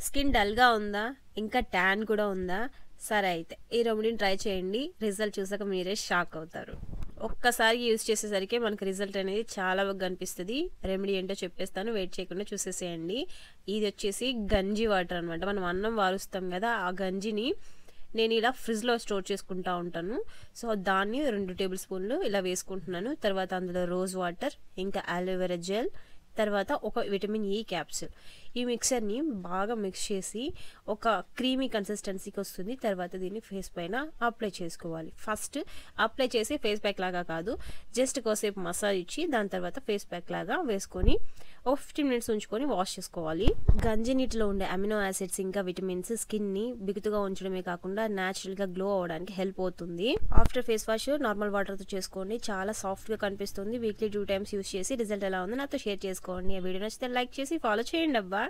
Skin డల్గా ఉందా, ఇంకా ట్యాన్ కూడా ఉందా? సరే అయితే ఈ రెమెడీని ట్రై చేయండి. రిజల్ట్ చూసాక మీరే షాక్ అవుతారు. ఒక్కసారి యూజ్ చేసేసరికి మనకు రిజల్ట్ అనేది చాలా బాగా కనిపిస్తుంది. రెమెడీ ఏంటో చెప్పేస్తాను, వెయిట్ చేయకుండా చూసేసేయండి. ఇది వచ్చేసి గంజి వాటర్ అనమాట. మనం అన్నం వారుస్తాం కదా, ఆ గంజిని నేను ఇలా ఫ్రిడ్జ్లో స్టోర్ చేసుకుంటా ఉంటాను. సో దాన్ని 2 టేబుల్ స్పూన్లు ఇలా వేసుకుంటున్నాను. తర్వాత అందులో రోజ్ వాటర్, ఇంకా అలోవెరా జెల్, తర్వాత ఒక విటమిన్ ఈ క్యాప్సూల్. ఈ మిక్సర్ని బాగా మిక్స్ చేసి ఒక క్రీమీ కన్సిస్టెన్సీకి వస్తుంది. తర్వాత దీన్ని ఫేస్ పైన అప్లై చేసుకోవాలి. ఫస్ట్ అప్లై చేసి ఫేస్ ప్యాక్ లాగా కాదు, జస్ట్ కాసేపు మసాజ్ ఇచ్చి దాని తర్వాత ఫేస్ ప్యాక్ లాగా వేసుకొని ఒక 15 మినిట్స్ ఉంచుకొని వాష్ చేసుకోవాలి. గంజి నీటిలో ఉండే అమినో యాసిడ్స్ ఇంకా విటమిన్స్ స్కిన్ని బిగుతుగా ఉంచడమే కాకుండా న్యాచురల్గా గ్లో అవ్వడానికి హెల్ప్ అవుతుంది. ఆఫ్టర్ ఫేస్ వాష్ నార్మల్ వాటర్తో చేసుకోండి, చాలా సాఫ్ట్గా కనిపిస్తుంది. వీక్లీ 2 టైమ్స్ యూస్ చేసి రిజల్ట్ ఎలా ఉందో నాతో షేర్ చేసుకోండి. ఆ వీడియో నచ్చితే లైక్ చేసి ఫాలో చేయండి అబ్బా.